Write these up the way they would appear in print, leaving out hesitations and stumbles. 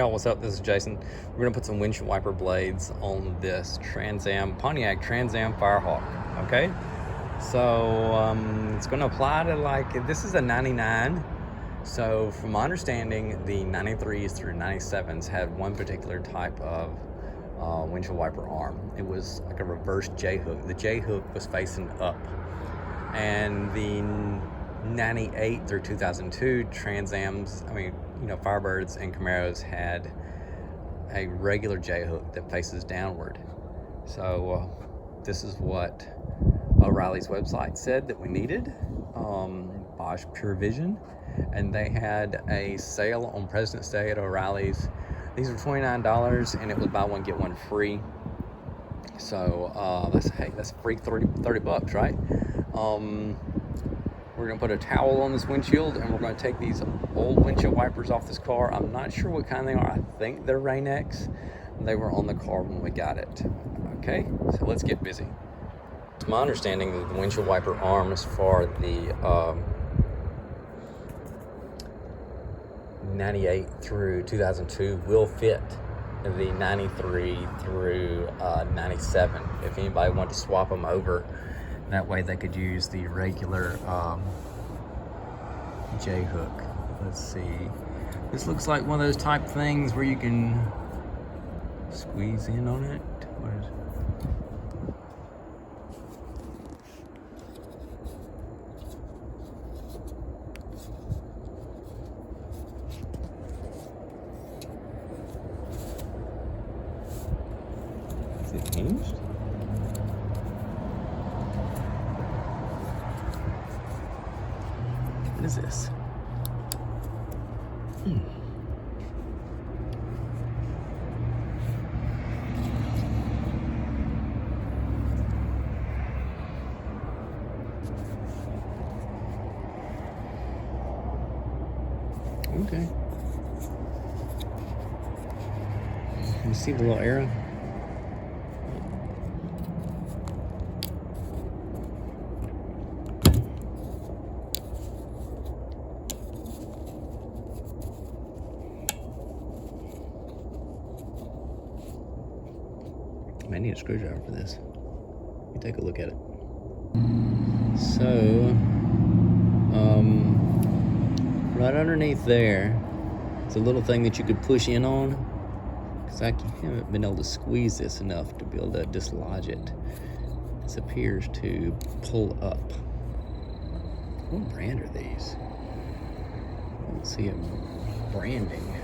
Y'all, what's up? This is Jason. We're gonna put some windshield wiper blades on this Pontiac Trans Am Firehawk. Okay, so it's gonna apply to this is a 99. So from my understanding, the 93s through 97s had one particular type of windshield wiper arm. It was like a reverse J hook. The J hook was facing up, and the 98 through 2002 Trans Ams, Firebirds and Camaros had a regular J hook that faces downward. So this is what O'Reilly's website said that we needed. Bosch PURE Vision, and they had a sale on President's Day at O'Reilly's. These were $29, and it was buy one get one free. So that's free 30 bucks, right? We're gonna put a towel on this windshield, and we're gonna take these old windshield wipers off this car. I'm not sure what kind they are. I think they're Rain-X. They were on the car when we got it. Okay, so let's get busy. It's my understanding that the windshield wiper arms for the 98 through 2002 will fit the 93 through 97. If anybody wanted to swap them over, that way they could use the regular J hook. Let's see. This looks like one of those type things where you can squeeze in on it. What is it? Is it hinged? What is this? Okay. You see the little arrow? I need a screwdriver for this. Let me take a look at it. So, right underneath there, it's a little thing that you could push in on, because I haven't been able to squeeze this enough to be able to dislodge it. This appears to pull up. What brand are these? I don't see it branding.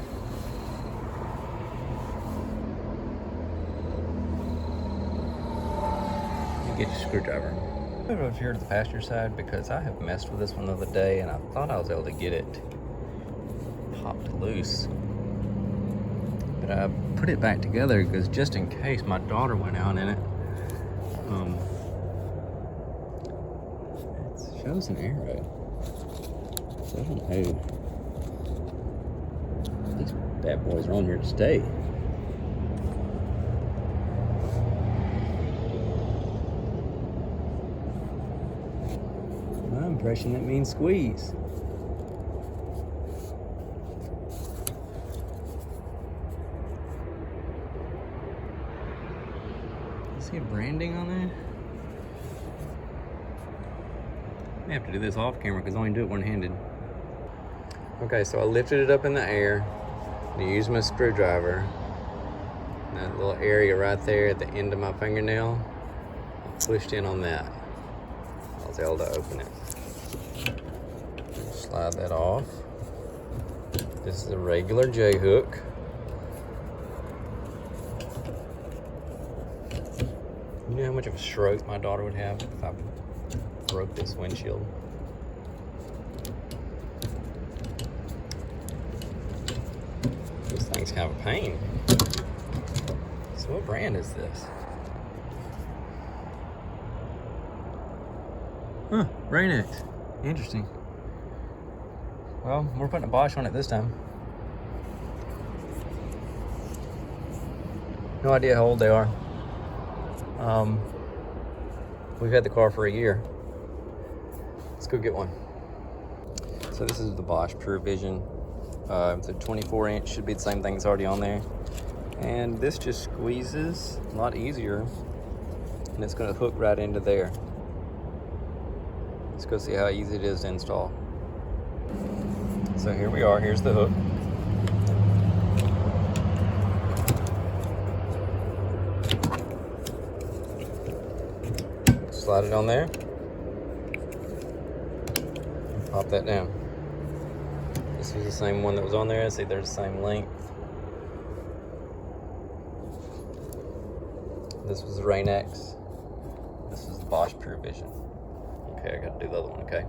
Get your screwdriver. I'm over here to the passenger side because I have messed with this one the other day, and I thought I was able to get it popped loose, but I put it back together because just in case my daughter went out in it. It shows an arrow, so I don't know. These bad boys are on here to stay. Impression that means squeeze. You see a branding on there? I may have to do this off camera because I only do it one-handed. Okay, so I lifted it up in the air and used my screwdriver. And that little area right there at the end of my fingernail, I pushed in on that. I was able to open it. Slide that off. This is a regular J hook. You know how much of a stroke my daughter would have if I broke this windshield? These things have a pain. So what brand is this? Huh, Rain-X. Interesting. Well, we're putting a Bosch on it this time. No idea how old they are. We've had the car for a year. Let's go get one. So this is the Bosch PURE Vision It's a 24-inch, should be the same thing that's already on there. And this just squeezes a lot easier, and it's going to hook right into there. Let's go see how easy it is to install. So here we are, here's the hook. Slide it on there. Pop that down. This was the same one that was on there. See, they're the same length. This was the Rain X. This is the Bosch PURE Vision. Okay, I gotta do the other one, okay?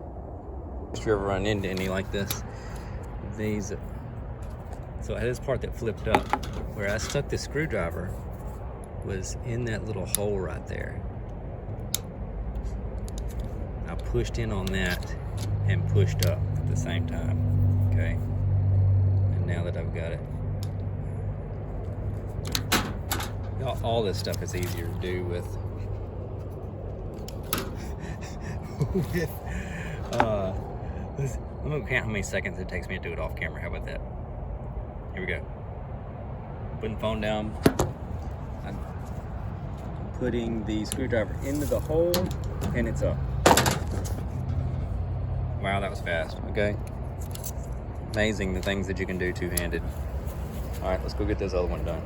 If you ever run into any like this, these, so I had this part that flipped up, where I stuck the screwdriver was in that little hole right there. I pushed in on that and pushed up at the same time, okay? And now that I've got it, all this stuff is easier to do with I'm gonna count how many seconds it takes me to do it off camera. How about that? Here we go. Putting the phone down. I'm putting the screwdriver into the hole, and it's up. Wow, that was fast. Okay. Amazing the things that you can do two-handed. All right, let's go get this other one done.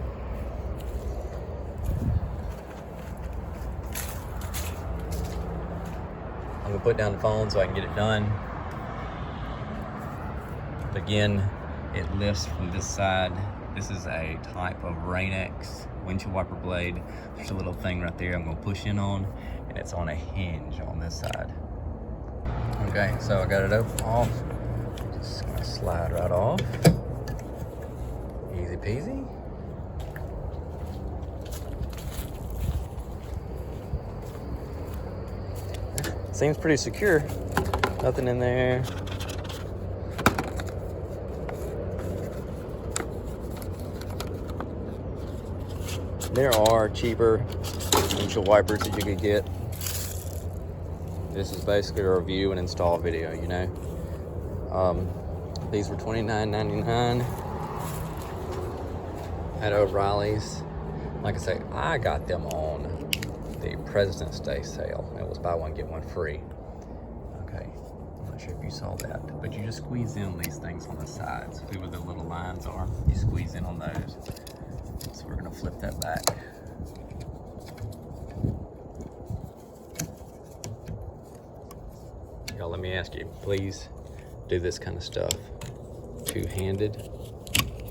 I'm gonna put down the phone so I can get it done. Again, it lifts from this side. This is a type of Rain X windshield wiper blade. There's a little thing right there I'm gonna push in on, and it's on a hinge on this side. Okay, so I got it off. Just gonna slide right off. Easy peasy. Seems pretty secure. Nothing in there. There are cheaper windshield wipers that you could get. This is basically a review and install video, you know. These were $29.99 at O'Reilly's. Like I say, I got them on the President's Day sale. It was buy one, get one free. Okay, I'm not sure if you saw that, but you just squeeze in these things on the sides. See where the little lines are? You squeeze in on those. So we're gonna flip that back. Y'all, let me ask you, please do this kind of stuff two-handed.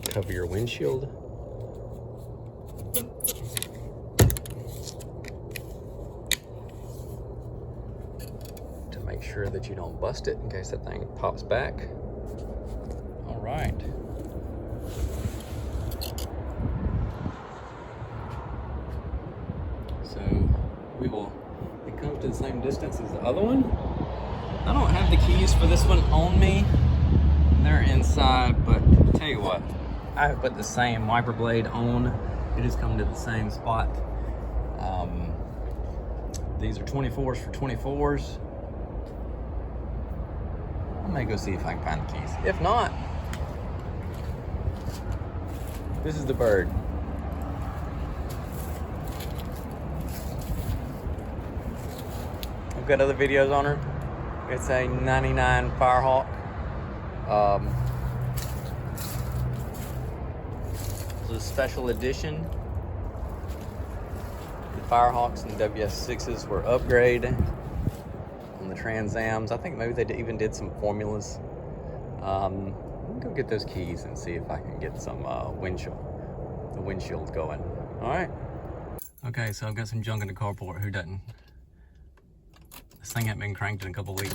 Cover your windshield. To make sure that you don't bust it in case that thing pops back. All right. So it comes to the same distance as the other one. I don't have the keys for this one on me. They're inside, but I'll tell you what, I have put the same wiper blade on. It has come to the same spot. These are 24s for 24s. I may go see if I can find the keys. If not, this is the bird. I've got other videos on her. It's a 99 Firehawk. It's a special edition. The Firehawks and the WS6s were upgraded on the Trans Ams. I think maybe they even did some formulas. Let me go get those keys and see if I can get some windshield going. All right. Okay, so I've got some junk in the carport. Who doesn't? This thing hasn't been cranked in a couple weeks.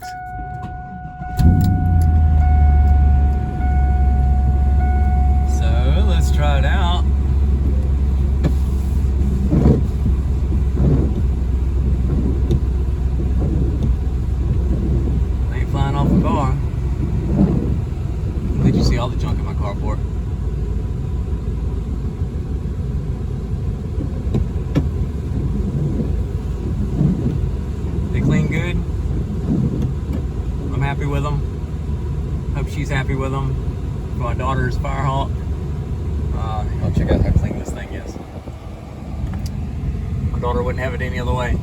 So let's try it out. Ain't flying off the car. Did you see all the junk in my carport? They clean good. I'm happy with them. Hope she's happy with them. for my daughter's Firehawk. Y'all check out how clean this thing is. My daughter wouldn't have it any other way.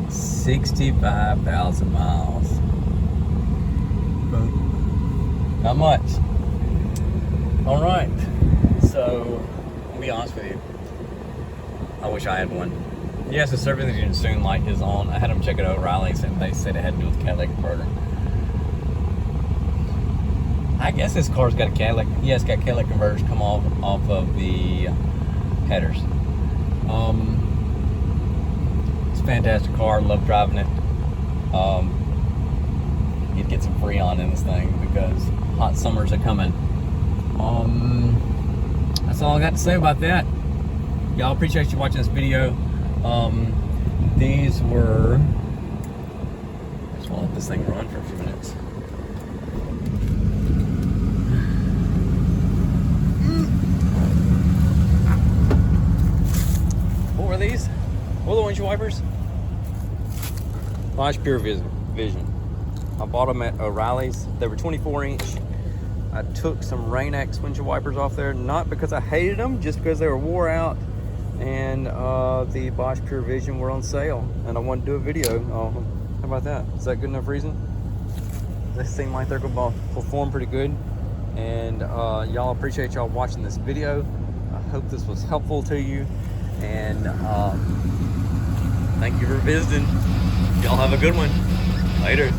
$65,000 miles. Not much. All right. So, I'll be honest with you. I wish I had one. Yes, the service engine soon light is on. I had them check it out at O'Reilly's and they said it had to do with the catalytic converter. I guess this car's got a catalytic. Yeah, it's got catalytic converters come off of the headers. It's a fantastic car. Love driving it. You'd get some Freon in this thing because hot summers are coming. That's all I got to say about that. Y'all, appreciate you watching this video. These were, I just want to let this thing run for a few minutes. What were these? What were the windshield wipers? Bosch PURE Vision. I bought them at O'Reilly's. They were 24-inch. I took some Rain-X windshield wipers off there, not because I hated them, just because they were wore out, and the Bosch PURE Vision were on sale, and I wanted to do a video. How about that? Is that good enough reason? They seem like they're going to perform pretty good, and y'all, appreciate y'all watching this video. I hope this was helpful to you, and thank you for visiting. Y'all have a good one. Later.